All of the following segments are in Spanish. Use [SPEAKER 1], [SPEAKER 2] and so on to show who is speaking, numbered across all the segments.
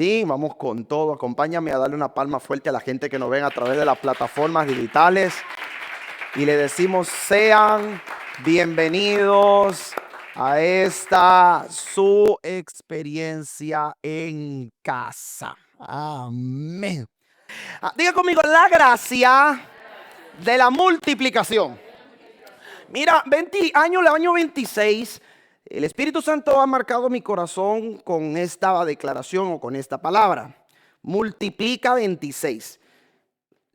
[SPEAKER 1] Sí, vamos con todo. Acompáñame a darle una palma fuerte a la gente que nos ven a través de las plataformas digitales. Y le decimos, sean bienvenidos a esta su experiencia en casa. Amén. Diga conmigo, la gracia de la multiplicación. Mira, el año 26, el Espíritu Santo ha marcado mi corazón con esta declaración o con esta palabra. Multiplica 26.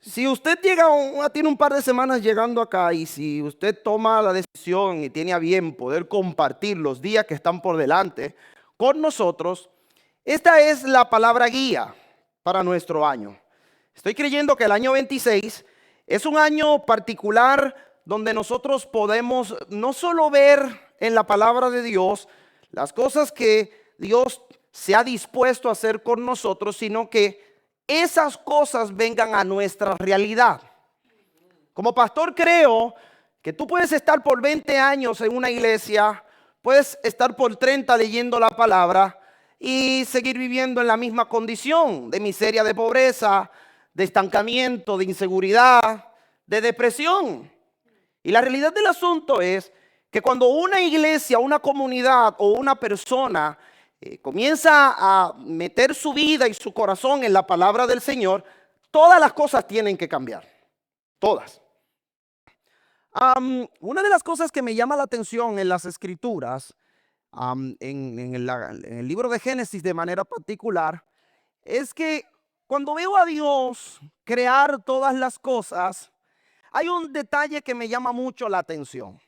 [SPEAKER 1] Si usted tiene un par de semanas llegando acá y si usted toma la decisión y tiene a bien poder compartir los días que están por delante con nosotros, esta es la palabra guía para nuestro año. Estoy creyendo que el año 26 es un año particular donde nosotros podemos no solo ver en la palabra de Dios las cosas que Dios se ha dispuesto a hacer con nosotros, sino que esas cosas vengan a nuestra realidad. Como pastor creo que tú puedes estar por 20 años en una iglesia, puedes estar por 30 leyendo la palabra y seguir viviendo en la misma condición de miseria, de pobreza, de estancamiento, de inseguridad, de depresión. Y la realidad del asunto es que cuando una iglesia, una comunidad o una persona comienza a meter su vida y su corazón en la palabra del Señor, todas las cosas tienen que cambiar. Todas. Una de las cosas que me llama la atención en las escrituras, en el libro de Génesis de manera particular, es que cuando veo a Dios crear todas las cosas, hay un detalle que me llama mucho la atención.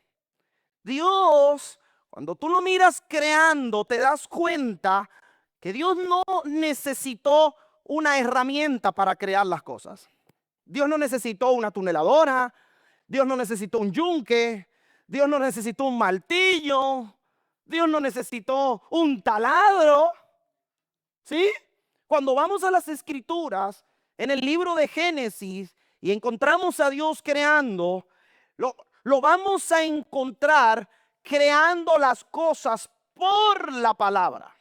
[SPEAKER 1] Dios, cuando tú lo miras creando, te das cuenta que Dios no necesitó una herramienta para crear las cosas. Dios no necesitó una tuneladora, Dios no necesitó un yunque, Dios no necesitó un martillo, Dios no necesitó un taladro. ¿Sí? Cuando vamos a las escrituras, en el libro de Génesis, y encontramos a Dios creando, lo vamos a encontrar creando las cosas por la palabra.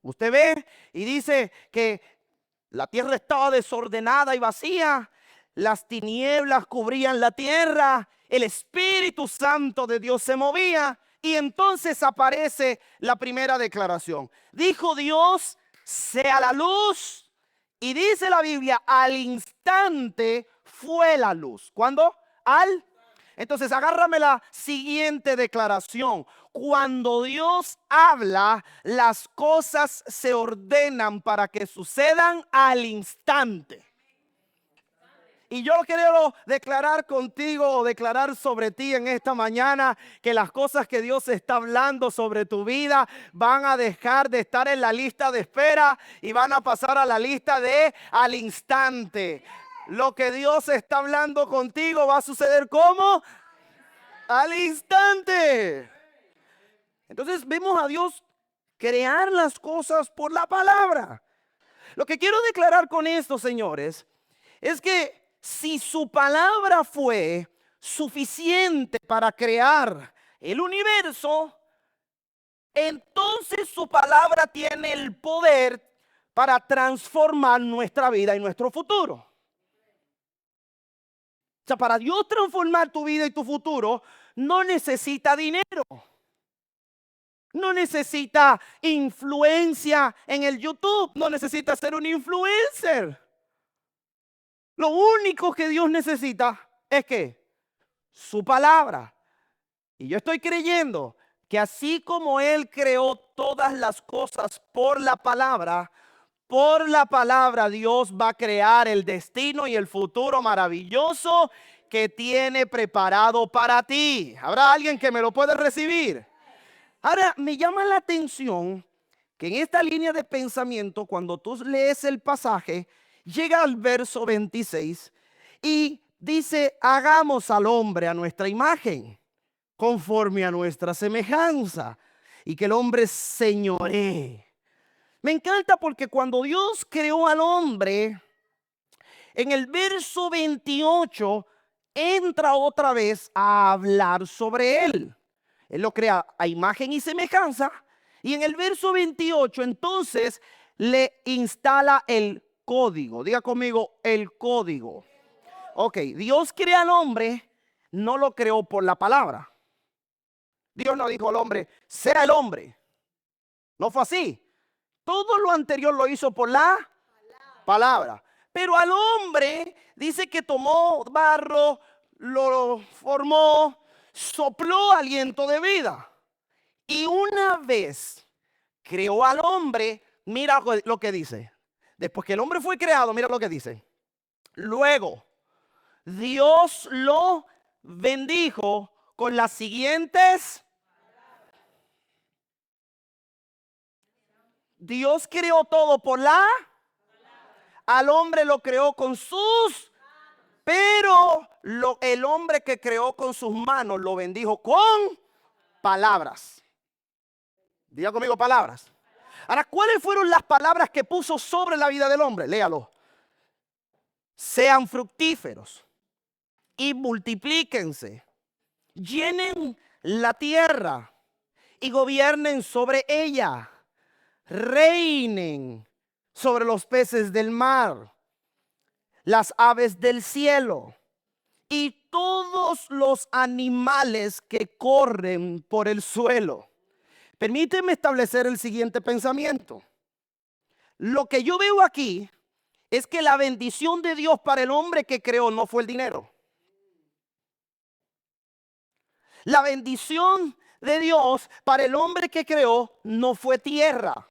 [SPEAKER 1] Usted ve y dice que la tierra estaba desordenada y vacía, las tinieblas cubrían la tierra, el Espíritu Santo de Dios se movía y entonces aparece la primera declaración. Dijo Dios, sea la luz, y dice la Biblia, al instante fue la luz. ¿Cuándo? Entonces agárrame la siguiente declaración. Cuando Dios habla, las cosas se ordenan para que sucedan al instante. Y yo quiero declarar contigo o declarar sobre ti en esta mañana que las cosas que Dios está hablando sobre tu vida van a dejar de estar en la lista de espera y van a pasar a la lista de al instante. Lo que Dios está hablando contigo va a suceder ¿cómo? Al instante. Entonces vemos a Dios crear las cosas por la palabra. Lo que quiero declarar con esto, señores, es que si su palabra fue suficiente para crear el universo, entonces su palabra tiene el poder para transformar nuestra vida y nuestro futuro. O sea, para Dios transformar tu vida y tu futuro, no necesita dinero. No necesita influencia en el YouTube. No necesita ser un influencer. Lo único que Dios necesita es que su palabra. Y yo estoy creyendo que así como Él creó todas las cosas por la palabra Dios va a crear el destino y el futuro maravilloso que tiene preparado para ti. ¿Habrá alguien que me lo pueda recibir? Ahora, me llama la atención que en esta línea de pensamiento, cuando tú lees el pasaje, llega al verso 26 y dice, hagamos al hombre a nuestra imagen, conforme a nuestra semejanza, y que el hombre señoree. Me encanta porque cuando Dios creó al hombre, en el verso 28 entra otra vez a hablar sobre él. Él lo crea a imagen y semejanza. Y en el verso 28 entonces le instala el código. Diga conmigo, el código. Ok, Dios crea al hombre, no lo creó por la palabra. Dios no dijo al hombre, sea el hombre. No fue así. Todo lo anterior lo hizo por la palabra. Pero al hombre dice que tomó barro, lo formó, sopló aliento de vida. Y una vez creó al hombre, mira lo que dice. Después que el hombre fue creado, mira lo que dice. Luego, Dios lo bendijo con las siguientes. Dios creó todo por la. Al hombre lo creó con sus. Pero el hombre que creó con sus manos lo bendijo con palabras. Diga conmigo palabras. Ahora, ¿cuáles fueron las palabras que puso sobre la vida del hombre? Léalo. Sean fructíferos y multiplíquense. Llenen la tierra y gobiernen sobre ella. Reinen sobre los peces del mar, las aves del cielo y todos los animales que corren por el suelo. Permíteme establecer el siguiente pensamiento. Lo que yo veo aquí es que la bendición de Dios para el hombre que creó no fue el dinero. La bendición de Dios para el hombre que creó no fue tierra.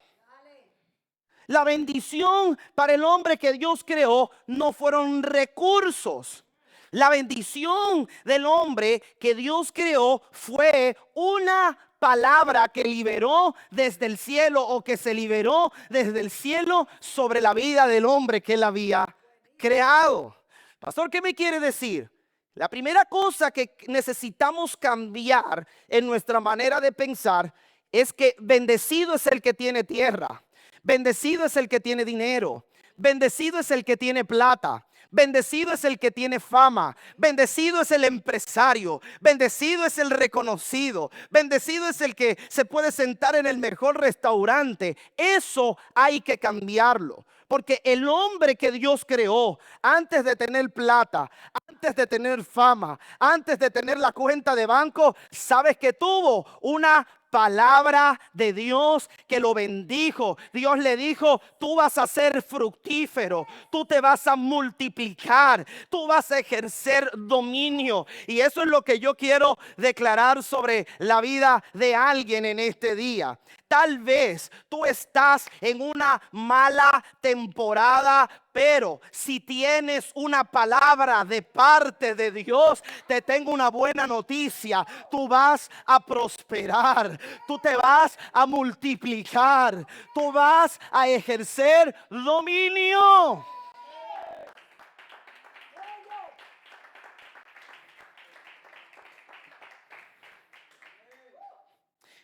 [SPEAKER 1] La bendición para el hombre que Dios creó no fueron recursos. La bendición del hombre que Dios creó fue una palabra que liberó desde el cielo o que se liberó desde el cielo sobre la vida del hombre que él había creado. Pastor, ¿qué me quiere decir? La primera cosa que necesitamos cambiar en nuestra manera de pensar es que bendecido es el que tiene tierra. Bendecido es el que tiene dinero. Bendecido es el que tiene plata. Bendecido es el que tiene fama. Bendecido es el empresario. Bendecido es el reconocido. Bendecido es el que se puede sentar en el mejor restaurante. Eso hay que cambiarlo. Porque el hombre que Dios creó antes de tener plata, antes de tener fama, antes de tener la cuenta de banco, sabes que tuvo una palabra de Dios que lo bendijo. Dios le dijo, tú vas a ser fructífero, tú te vas a multiplicar, tú vas a ejercer dominio. Y eso es lo que yo quiero declarar sobre la vida de alguien en este día. Tal vez tú estás en una mala temporada, pero si tienes una palabra de parte de Dios, te tengo una buena noticia. Tú vas a prosperar, tú te vas a multiplicar, tú vas a ejercer dominio.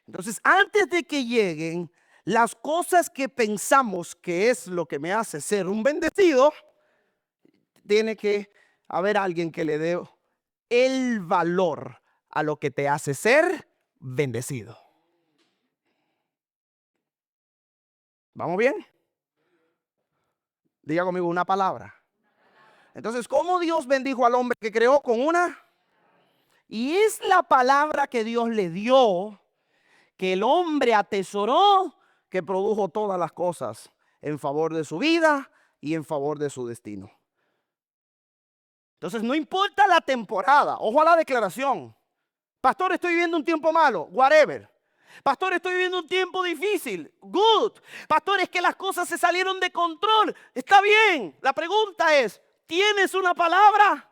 [SPEAKER 1] Entonces, antes de que lleguen las cosas que pensamos que es lo que me hace ser un bendecido, tiene que haber alguien que le dé el valor a lo que te hace ser bendecido. ¿Vamos bien? Diga conmigo una palabra. Entonces, ¿cómo Dios bendijo al hombre que creó? Con una. Y es la palabra que Dios le dio, que el hombre atesoró, que produjo todas las cosas en favor de su vida y en favor de su destino. Entonces, no importa la temporada. Ojo a la declaración. Pastor, estoy viviendo un tiempo malo. Whatever. Pastor, estoy viviendo un tiempo difícil. Good. Pastor, es que las cosas se salieron de control. Está bien. La pregunta es, ¿tienes una palabra?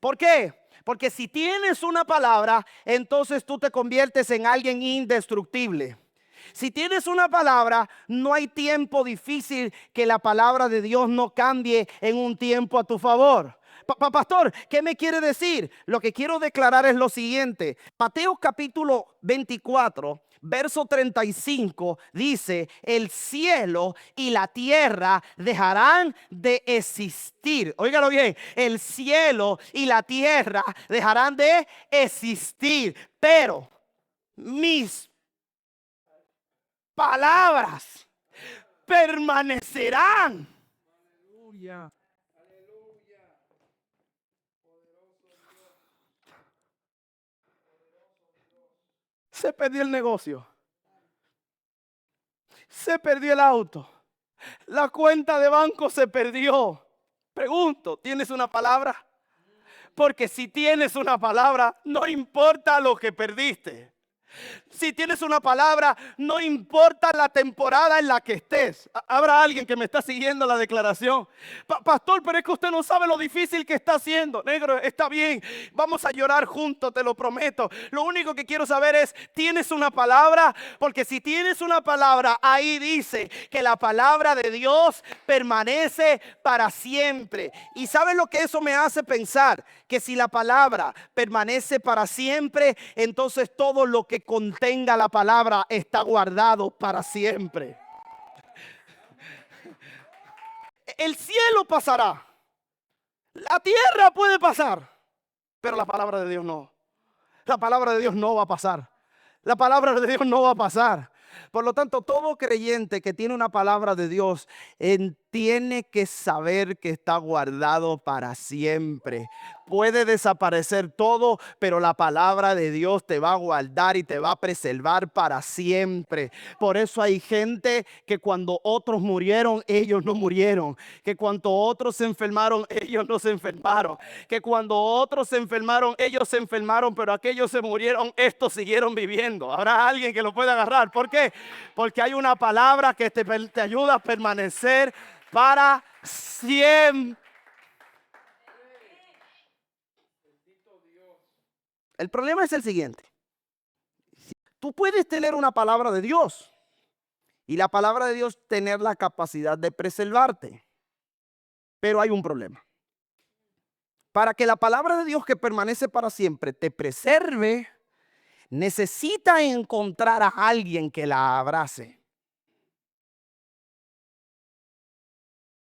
[SPEAKER 1] ¿Por qué? Porque si tienes una palabra, entonces tú te conviertes en alguien indestructible. Si tienes una palabra, no hay tiempo difícil que la palabra de Dios no cambie en un tiempo a tu favor. Pastor, ¿qué me quiere decir? Lo que quiero declarar es lo siguiente. Mateo capítulo 24, verso 35 dice, el cielo y la tierra dejarán de existir. Óigalo bien, el cielo y la tierra dejarán de existir, pero mis palabras permanecerán. Aleluya. Se perdió el negocio. Se perdió el auto. La cuenta de banco se perdió. Pregunto, ¿tienes una palabra? Porque si tienes una palabra, no importa lo que perdiste. Si tienes una palabra, no importa la temporada en la que estés. Habrá alguien que me está siguiendo la declaración. Pastor, pero es que usted no sabe lo difícil que está haciendo. Negro, está bien. Vamos a llorar juntos, te lo prometo. Lo único que quiero saber es, ¿tienes una palabra? Porque si tienes una palabra, ahí dice que la palabra de Dios permanece para siempre. ¿Y sabes lo que eso me hace pensar? Que si la palabra permanece para siempre, entonces todo lo que contenga la palabra está guardado para siempre. El cielo pasará, la tierra puede pasar, pero la palabra de Dios no. La palabra de Dios no va a pasar. La palabra de Dios no va a pasar. Por lo tanto, todo creyente que tiene una palabra de Dios tiene que saber que está guardado para siempre. Puede desaparecer todo, pero la palabra de Dios te va a guardar y te va a preservar para siempre. Por eso hay gente que cuando otros murieron, ellos no murieron. Que cuando otros se enfermaron, ellos no se enfermaron. Que cuando otros se enfermaron, ellos se enfermaron, pero aquellos se murieron, estos siguieron viviendo. Habrá alguien que lo pueda agarrar. ¿Por qué? Porque hay una palabra que te ayuda a permanecer para siempre. El problema es el siguiente. Tú puedes tener una palabra de Dios y la palabra de Dios tener la capacidad de preservarte. Pero hay un problema. Para que la palabra de Dios que permanece para siempre te preserve, necesita encontrar a alguien que la abrace.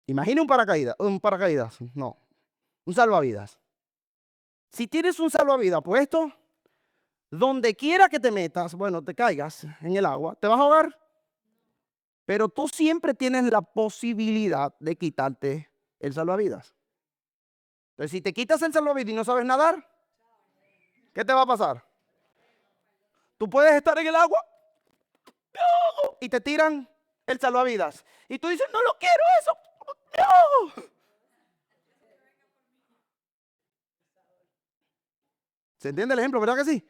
[SPEAKER 1] Imagina un paracaídas, no, un salvavidas. Si tienes un salvavidas puesto, donde quiera que te metas, bueno, te caigas en el agua, te vas a ahogar. Pero tú siempre tienes la posibilidad de quitarte el salvavidas. Entonces, si te quitas el salvavidas y no sabes nadar, ¿qué te va a pasar? Tú puedes estar en el agua y te tiran el salvavidas. Y tú dices, no lo quiero eso. No. ¿Se entiende el ejemplo, verdad que sí?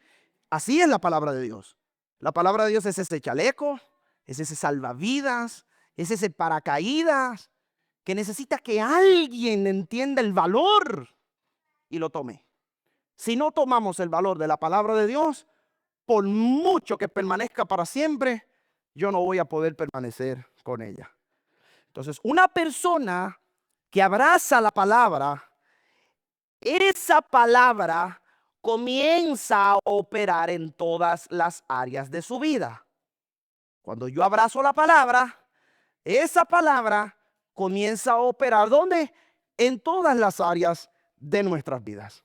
[SPEAKER 1] Así es la palabra de Dios. La palabra de Dios es ese chaleco, es ese salvavidas, es ese paracaídas que necesita que alguien entienda el valor y lo tome. Si no tomamos el valor de la palabra de Dios, por mucho que permanezca para siempre, yo no voy a poder permanecer con ella. Entonces, una persona que abraza la palabra, esa palabra comienza a operar en todas las áreas de su vida. Cuando yo abrazo la palabra, esa palabra comienza a operar, ¿dónde? En todas las áreas de nuestras vidas.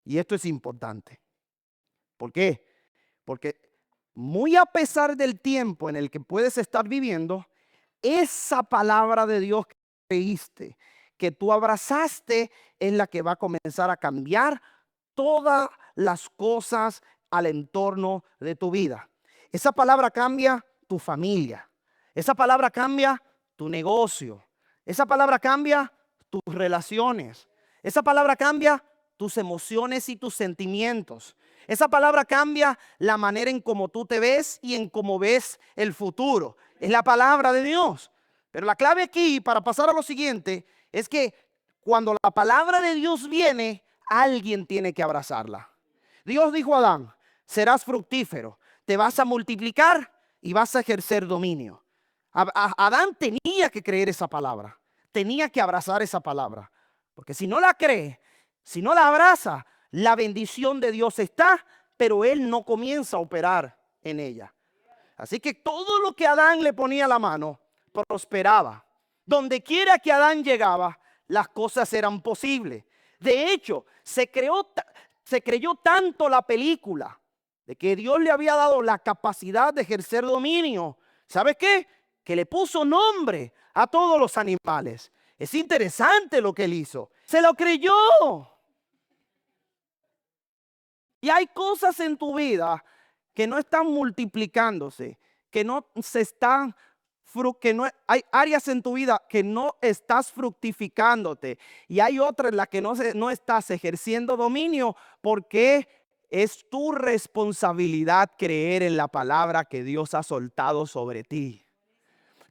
[SPEAKER 1] Y esto es importante. ¿Por qué? Porque muy a pesar del tiempo en el que puedes estar viviendo, esa palabra de Dios que creíste, que tú abrazaste, es la que va a comenzar a cambiar todas las cosas al entorno de tu vida. Esa palabra cambia tu familia. Esa palabra cambia tu negocio. Esa palabra cambia tus relaciones. Esa palabra cambia tus emociones y tus sentimientos. Esa palabra cambia la manera en cómo tú te ves y en cómo ves el futuro. Es la palabra de Dios. Pero la clave aquí, para pasar a lo siguiente, es que cuando la palabra de Dios viene, alguien tiene que abrazarla. Dios dijo a Adán, serás fructífero, te vas a multiplicar y vas a ejercer dominio. Adán tenía que creer esa palabra, tenía que abrazar esa palabra. Porque si no la cree, si no la abraza, la bendición de Dios está, pero él no comienza a operar en ella. Así que todo lo que Adán le ponía la mano, prosperaba. Donde quiera que Adán llegaba, las cosas eran posibles. De hecho, se creyó tanto la película de que Dios le había dado la capacidad de ejercer dominio, ¿Sabe qué? Que le puso nombre a todos los animales. Es interesante lo que él hizo. Se lo creyó. Y hay cosas en tu vida que no están multiplicándose, que no se están, que no hay áreas en tu vida que no estás fructificándote, y hay otras en las que no estás ejerciendo dominio, porque es tu responsabilidad creer en la palabra que Dios ha soltado sobre ti.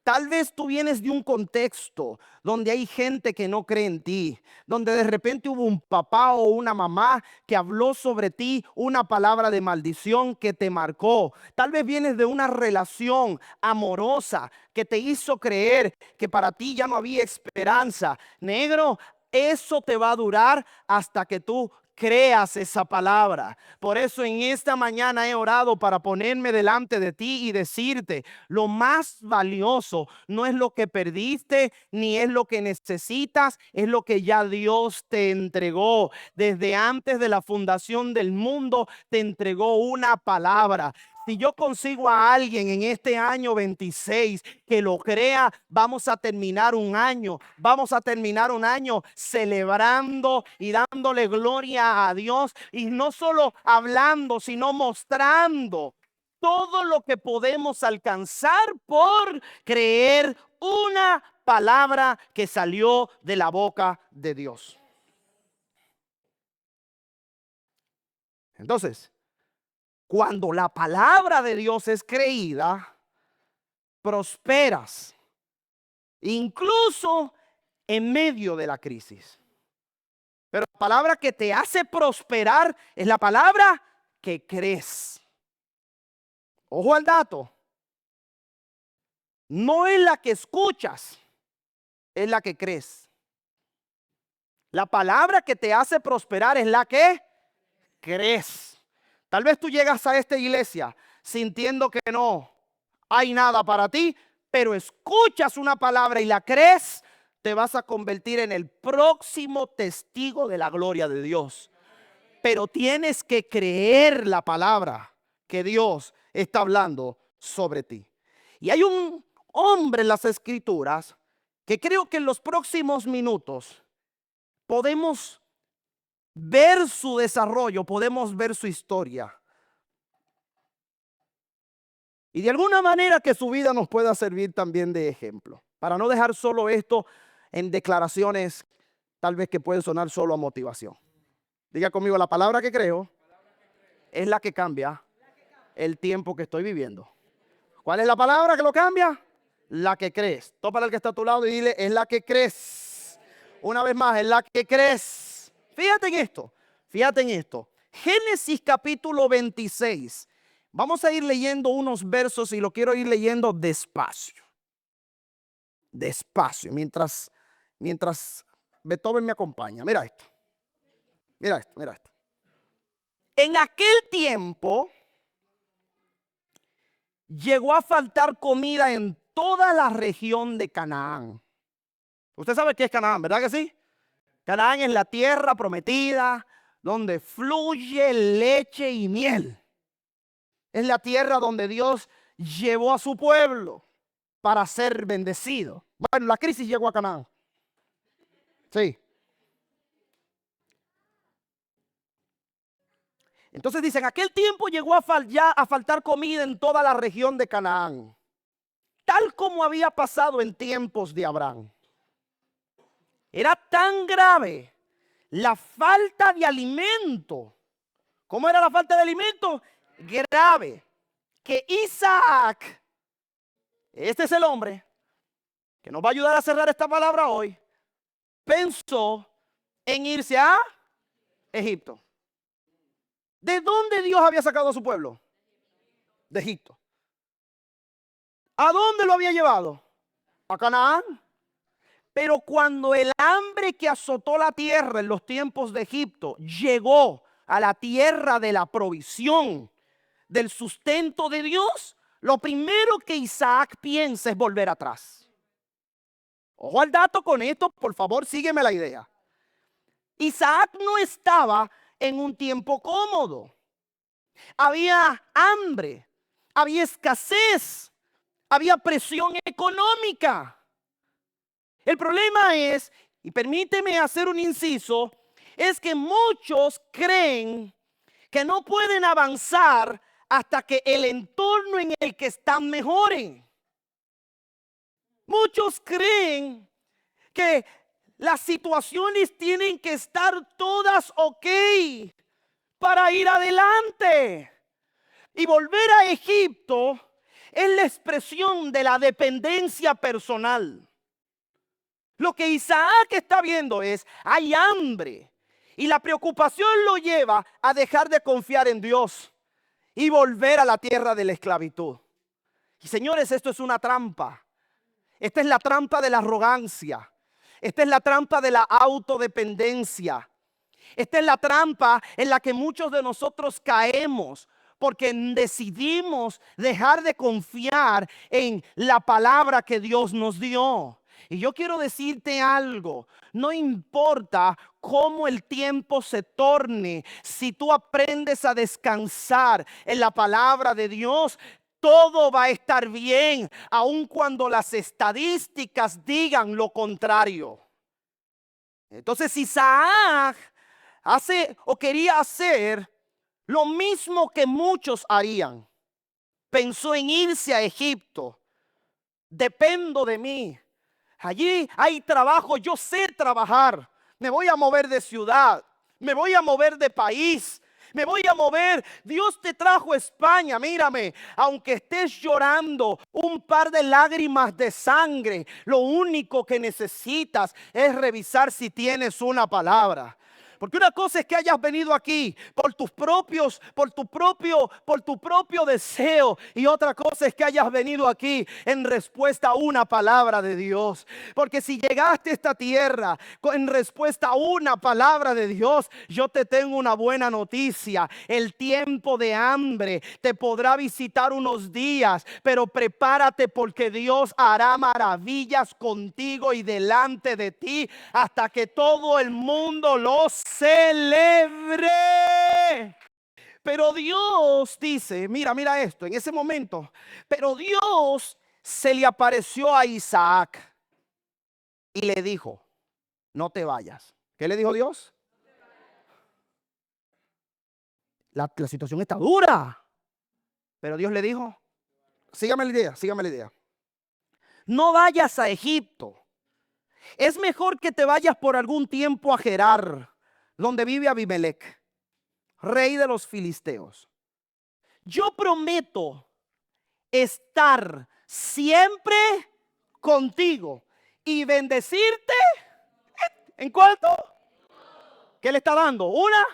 [SPEAKER 1] Tal vez tú vienes de un contexto donde hay gente que no cree en ti, donde de repente hubo un papá o una mamá que habló sobre ti una palabra de maldición que te marcó. Tal vez vienes de una relación amorosa que te hizo creer que para ti ya no había esperanza. Negro, eso te va a durar hasta que tú creas esa palabra. Por eso en esta mañana he orado para ponerme delante de ti y decirte: lo más valioso no es lo que perdiste ni es lo que necesitas, es lo que ya Dios te entregó. Desde antes de la fundación del mundo te entregó una palabra. Si yo consigo a alguien en este año 26 que lo crea, vamos a terminar un año. Vamos a terminar un año celebrando y dándole gloria a Dios. Y no solo hablando, sino mostrando todo lo que podemos alcanzar por creer una palabra que salió de la boca de Dios. Entonces, cuando la palabra de Dios es creída, prosperas, incluso en medio de la crisis. Pero la palabra que te hace prosperar es la palabra que crees. Ojo al dato. No es la que escuchas, es la que crees. La palabra que te hace prosperar es la que crees. Tal vez tú llegas a esta iglesia sintiendo que no hay nada para ti, pero escuchas una palabra y la crees, te vas a convertir en el próximo testigo de la gloria de Dios. Pero tienes que creer la palabra que Dios está hablando sobre ti. Y hay un hombre en las Escrituras que creo que en los próximos minutos podemos ver su desarrollo, podemos ver su historia. Y de alguna manera que su vida nos pueda servir también de ejemplo. Para no dejar solo esto en declaraciones tal vez que pueden sonar solo a motivación. Diga conmigo: la palabra que creo es la que cambia el tiempo que estoy viviendo. ¿Cuál es la palabra que lo cambia? La que crees. Tópale al que está a tu lado y dile: es la que crees. Una vez más, es la que crees. Fíjate en esto, fíjate en esto. Génesis capítulo 26. Vamos a ir leyendo unos versos y lo quiero ir leyendo despacio. Despacio, mientras Beethoven me acompaña. Mira esto. Mira esto, mira esto. En aquel tiempo llegó a faltar comida en toda la región de Canaán. Usted sabe qué es Canaán, ¿verdad que sí? Canaán es la tierra prometida donde fluye leche y miel. Es la tierra donde Dios llevó a su pueblo para ser bendecido. Bueno, la crisis llegó a Canaán. Sí. Entonces dicen: aquel tiempo llegó a faltar comida en toda la región de Canaán, tal como había pasado en tiempos de Abraham. Era tan grave la falta de alimento. ¿Cómo era la falta de alimento? Grave. Que Isaac, este es el hombre que nos va a ayudar a cerrar esta palabra hoy, pensó en irse a Egipto. ¿De dónde Dios había sacado a su pueblo? De Egipto. ¿A dónde lo había llevado? A Canaán. Pero cuando el hambre que azotó la tierra en los tiempos de Egipto llegó a la tierra de la provisión, del sustento de Dios, lo primero que Isaac piensa es volver atrás. Ojo al dato con esto, por favor, sígueme la idea. Isaac no estaba en un tiempo cómodo. Había hambre, había escasez,
[SPEAKER 2] había presión económica. El problema es, y permíteme hacer un inciso, es que muchos creen que no pueden avanzar hasta que el entorno en el que están mejore. Muchos creen que las situaciones tienen que estar todas ok para ir adelante. Y volver a Egipto es la expresión de la dependencia personal. Lo que Isaac está viendo es, hay hambre. Y la preocupación lo lleva a dejar de confiar en Dios y volver a la tierra de la esclavitud. Y señores, esto es una trampa. Esta es la trampa de la arrogancia. Esta es la trampa de la autodependencia. Esta es la trampa en la que muchos de nosotros caemos porque decidimos dejar de confiar en la palabra que Dios nos dio. Y yo quiero decirte algo, no importa cómo el tiempo se torne, si tú aprendes a descansar en la palabra de Dios, todo va a estar bien, aun cuando las estadísticas digan lo contrario. Entonces Isaac hace o quería hacer lo mismo que muchos harían. Pensó en irse a Egipto. Dependo de mí. Allí hay trabajo, yo sé trabajar. Me voy a mover de ciudad, me voy a mover de país, me voy a mover. Dios te trajo a España, mírame, aunque estés llorando un par de lágrimas de sangre, lo único que necesitas es revisar si tienes una palabra. Porque una cosa es que hayas venido aquí por tu propio deseo, y otra cosa es que hayas venido aquí en respuesta a una palabra de Dios. Porque si llegaste a esta tierra en respuesta a una palabra de Dios, yo te tengo una buena noticia. El tiempo de hambre te podrá visitar unos días, pero prepárate porque Dios hará maravillas contigo y delante de ti hasta que todo el mundo lo celebre. Pero Dios dice, mira esto, en ese momento, pero Dios se le apareció a Isaac y le dijo, no te vayas. ¿Qué le dijo Dios? La situación está dura, pero Dios le dijo, sígame la idea. No vayas a Egipto. Es mejor que te vayas por algún tiempo a Gerar, donde vive Abimelech, rey de los filisteos. Yo prometo estar siempre contigo y bendecirte. ¿En cuánto? ¿Qué le está dando? ¿Una?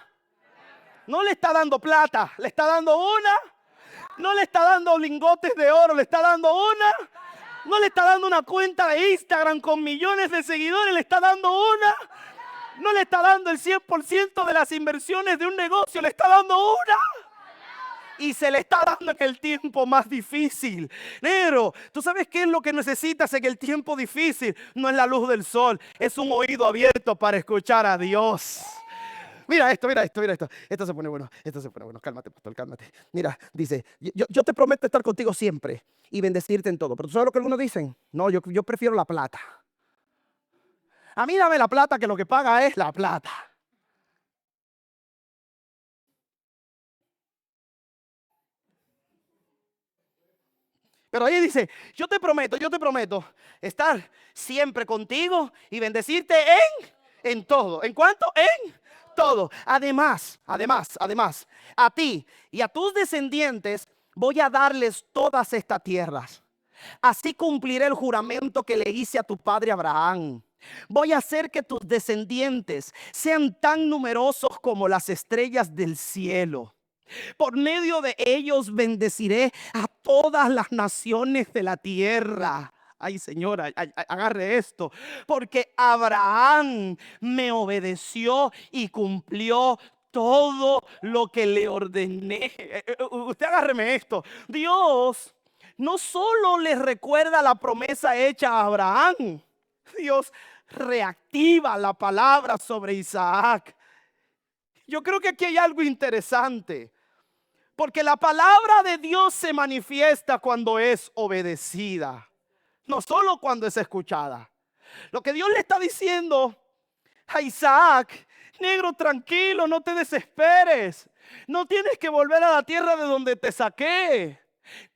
[SPEAKER 2] No le está dando plata, le está dando una. No le está dando lingotes de oro, le está dando una. No le está dando una cuenta de Instagram con millones de seguidores, le está dando una. No le está dando el 100% de las inversiones de un negocio, le está dando una. Y se le está dando en el tiempo más difícil. Negro, ¿tú sabes qué es lo que necesitas en el tiempo difícil? No es la luz del sol, es un oído abierto para escuchar a Dios. Mira esto. Esto se pone bueno, Cálmate, pastor, cálmate. Mira, dice, yo te prometo estar contigo siempre y bendecirte en todo. Pero ¿tú sabes lo que algunos dicen? No, yo prefiero la plata. A mí dame la plata, que lo que paga es la plata. Pero ahí dice, yo te prometo estar siempre contigo y bendecirte en todo. ¿En cuánto? En todo. Además, a ti y a tus descendientes voy a darles todas estas tierras. Así cumpliré el juramento que le hice a tu padre Abraham. Voy a hacer que tus descendientes sean tan numerosos como las estrellas del cielo. Por medio de ellos bendeciré a todas las naciones de la tierra. Ay, señora, agarre esto. Porque Abraham me obedeció y cumplió todo lo que le ordené. Usted agárreme esto. Dios no solo le recuerda la promesa hecha a Abraham. Dios reactiva la palabra sobre Isaac. Yo creo que aquí hay algo interesante. Porque la palabra de Dios se manifiesta cuando es obedecida, no solo cuando es escuchada. Lo que Dios le está diciendo a Isaac: negro, tranquilo, no te desesperes. No tienes que volver a la tierra de donde te saqué.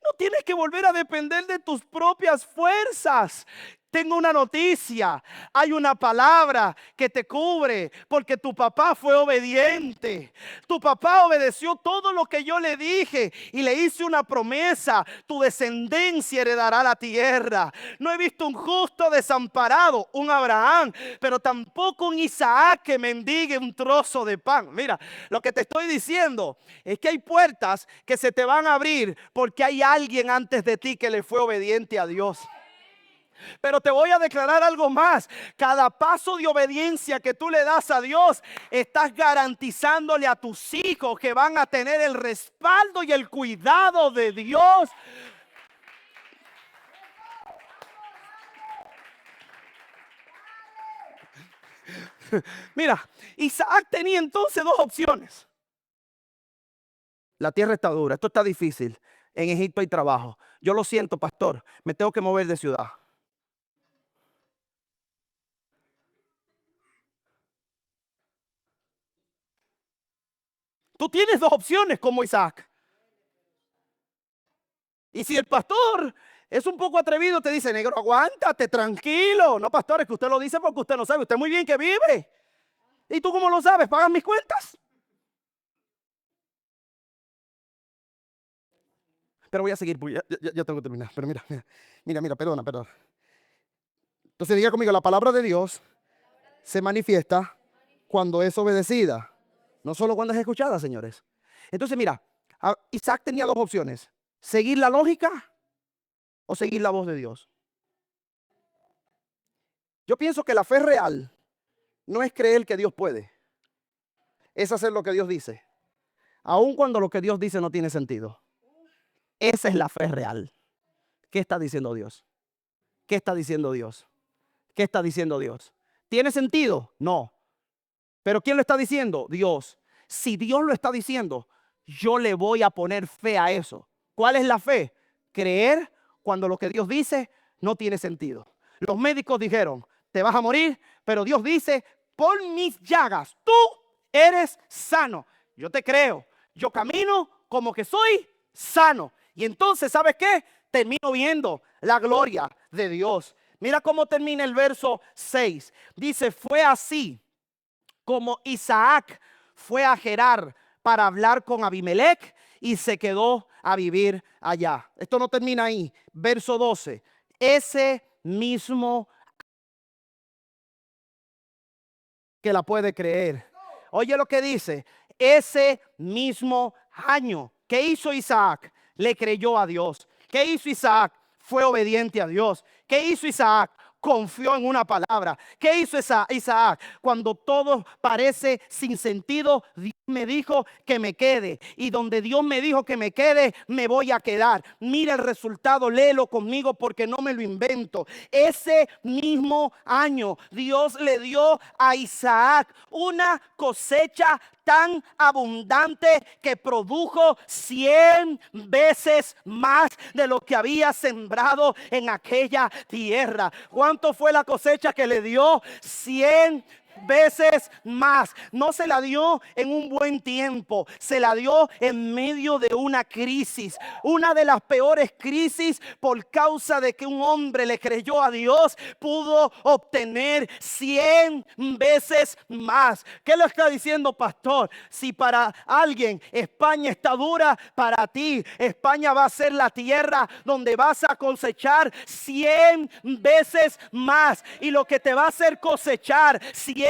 [SPEAKER 2] No tienes que volver a depender de tus propias fuerzas. Tengo una noticia, hay una palabra que te cubre porque tu papá fue obediente. Tu papá obedeció todo lo que yo le dije y le hice una promesa: tu descendencia heredará la tierra. No he visto un justo desamparado, un Abraham, pero tampoco un Isaac que mendigue un trozo de pan. Mira, lo que te estoy diciendo es que hay puertas que se te van a abrir porque hay alguien antes de ti que le fue obediente a Dios. Pero te voy a declarar algo más: cada paso de obediencia que tú le das a Dios, estás garantizándole a tus hijos que van a tener el respaldo y el cuidado de Dios. Mira, Isaac tenía entonces dos opciones. La tierra está dura, esto está difícil. En Egipto hay trabajo. Yo lo siento, pastor, me tengo que mover de ciudad. Tú tienes dos opciones como Isaac. Y si el pastor es un poco atrevido, te dice: negro, aguántate, tranquilo. No, pastor, es que usted lo dice porque usted no sabe. Usted muy bien que vive. ¿Y tú cómo lo sabes? ¿Pagas mis cuentas? Pero voy a seguir, porque ya tengo que terminar. Pero mira, perdona. Entonces diga conmigo: la palabra de Dios se manifiesta cuando es obedecida, no solo cuando es escuchada, señores. Entonces mira, Isaac tenía dos opciones: seguir la lógica o seguir la voz de Dios. Yo pienso que la fe real no es creer que Dios puede, es hacer lo que Dios dice, aun cuando lo que Dios dice no tiene sentido. Esa es la fe real. ¿Qué está diciendo Dios? ¿Qué está diciendo Dios? ¿Qué está diciendo Dios? ¿Tiene sentido? No. ¿Pero quién lo está diciendo? Dios. Si Dios lo está diciendo, yo le voy a poner fe a eso. ¿Cuál es la fe? Creer cuando lo que Dios dice no tiene sentido. Los médicos dijeron: te vas a morir, pero Dios dice: por mis llagas tú eres sano. Yo te creo. Yo camino como que soy sano. Y entonces, ¿sabes qué? Termino viendo la gloria de Dios. Mira cómo termina el verso 6. Dice: fue así como Isaac fue a Gerar para hablar con Abimelech y se quedó a vivir allá. Esto no termina ahí. Verso 12. Ese mismo que la puede creer. Oye lo que dice: ese mismo año. ¿Qué hizo Isaac? Le creyó a Dios. ¿Qué hizo Isaac? Fue obediente a Dios. ¿Qué hizo Isaac? Confió en una palabra. ¿Qué hizo Isaac? Cuando todo parece sin sentido, Dios me dijo que me quede. Y donde Dios me dijo que me quede, me voy a quedar. Mira el resultado, léelo conmigo porque no me lo invento. Ese mismo año, Dios le dio a Isaac una cosecha tan abundante que produjo 100 veces más de lo que había sembrado en aquella tierra. ¿Cuánto fue la cosecha que le dio? 100 veces más. No se la dio en un buen tiempo, se la dio en medio de una crisis, una de las peores crisis, por causa de que un hombre le creyó a Dios. Pudo obtener 100 veces más. ¿Qué le está diciendo, pastor? Si para alguien España está dura, para ti España va a ser la tierra donde vas a cosechar 100 veces más. Y lo que te va a hacer cosechar 100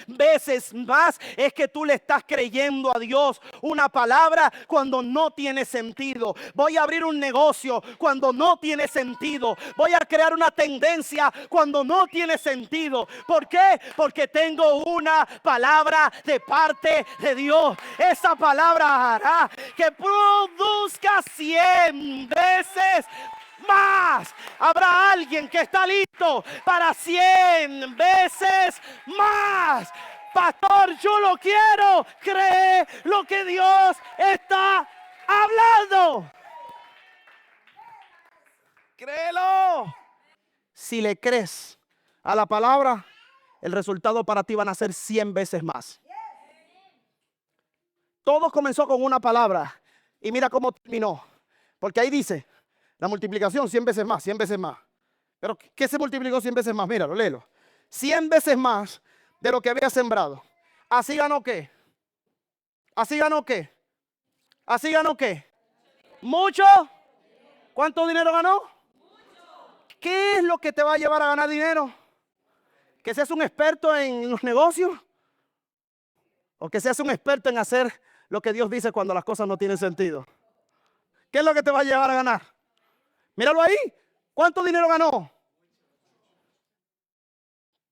[SPEAKER 2] veces más es que tú le estás creyendo a Dios una palabra cuando no tiene sentido. Voy a abrir un negocio cuando no tiene sentido. Voy a crear una tendencia cuando no tiene sentido. ¿Por qué? Porque tengo una palabra de parte de Dios. Esa palabra hará que produzca 100 veces más. Habrá alguien que está listo para 100 veces más. Pastor, yo lo quiero. Cree lo que Dios está hablando. Créelo. Si le crees a la palabra, el resultado para ti van a ser 100 veces más. Todo comenzó con una palabra y mira cómo terminó. Porque ahí dice, la multiplicación 100 veces más, 100 veces más. Pero ¿qué se multiplicó 100 veces más? Míralo, léelo. 100 veces más de lo que había sembrado. ¿Así ganó qué? ¿Así ganó qué? ¿Así ganó qué? ¿Mucho? ¿Cuánto dinero ganó? ¿Qué es lo que te va a llevar a ganar dinero? ¿Que seas un experto en los negocios? ¿O que seas un experto en hacer lo que Dios dice cuando las cosas no tienen sentido? ¿Qué es lo que te va a llevar a ganar? Míralo ahí. ¿Cuánto dinero ganó?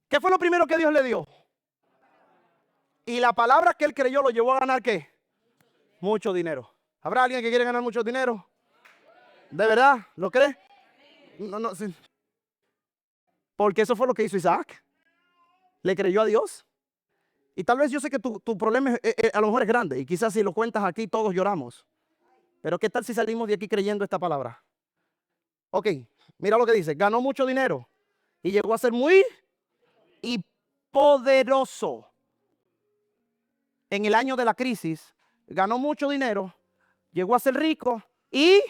[SPEAKER 2] ¿Qué fue lo primero que Dios le dio? Y la palabra que él creyó lo llevó a ganar ¿qué? Mucho dinero. ¿Habrá alguien que quiere ganar mucho dinero? ¿De verdad? ¿Lo cree? No, sí. Porque eso fue lo que hizo Isaac. Le creyó a Dios. Y tal vez yo sé que tu problema a lo mejor es grande. Y quizás si lo cuentas aquí todos lloramos. Pero ¿qué tal si salimos de aquí creyendo esta palabra? Ok, mira lo que dice. Ganó mucho dinero. Y llegó a ser muy y poderoso. En el año de la crisis, ganó mucho dinero. Llegó a ser rico y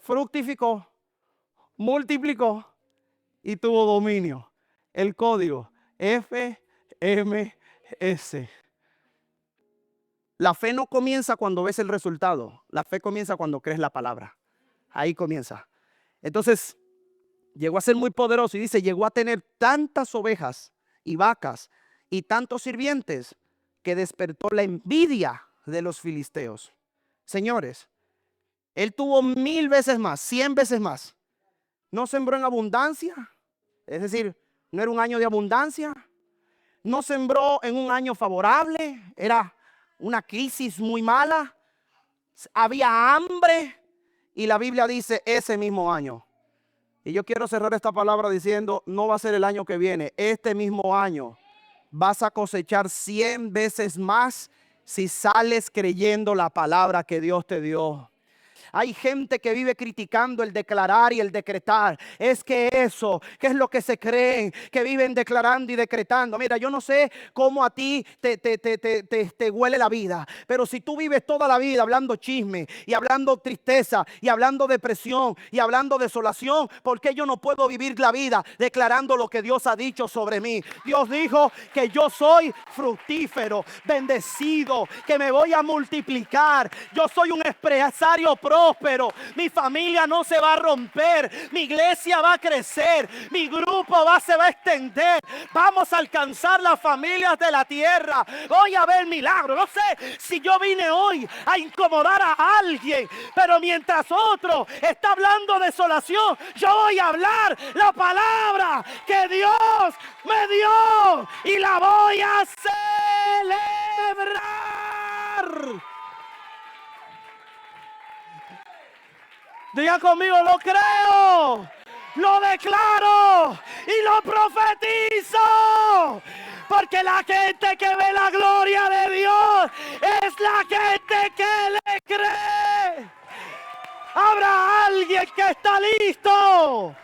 [SPEAKER 2] fructificó, multiplicó y tuvo dominio. El código FMS. La fe no comienza cuando ves el resultado. La fe comienza cuando crees la palabra. Ahí comienza. Entonces, llegó a ser muy poderoso y dice, llegó a tener tantas ovejas y vacas y tantos sirvientes que despertó la envidia de los filisteos. Señores, él tuvo 1000 veces más, 100 veces más. No sembró en abundancia, es decir, no era un año de abundancia. No sembró en un año favorable, era una crisis muy mala. Había hambre y la Biblia dice ese mismo año. Y yo quiero cerrar esta palabra diciendo, no va a ser el año que viene, este mismo año vas a cosechar 100 veces más si sales creyendo la palabra que Dios te dio. Hay gente que vive criticando el declarar y el decretar. Es que eso, ¿qué es lo que se creen? Que viven declarando y decretando. Mira, yo no sé cómo a ti te huele la vida, pero si tú vives toda la vida hablando chisme y hablando tristeza y hablando depresión y hablando desolación, ¿por qué yo no puedo vivir la vida declarando lo que Dios ha dicho sobre mí? Dios dijo que yo soy fructífero, bendecido, que me voy a multiplicar. Yo soy un empresario próspero. Mi familia no se va a romper. Mi iglesia va a crecer. Mi grupo se va a extender. Vamos a alcanzar las familias de la tierra. Voy a ver milagros. No sé si yo vine hoy a incomodar a alguien, pero mientras otro está hablando desolación, yo voy a hablar la palabra que Dios me dio y la voy a celebrar. Diga conmigo, lo creo, lo declaro y lo profetizo. Porque la gente que ve la gloria de Dios es la gente que le cree. Habrá alguien que está listo.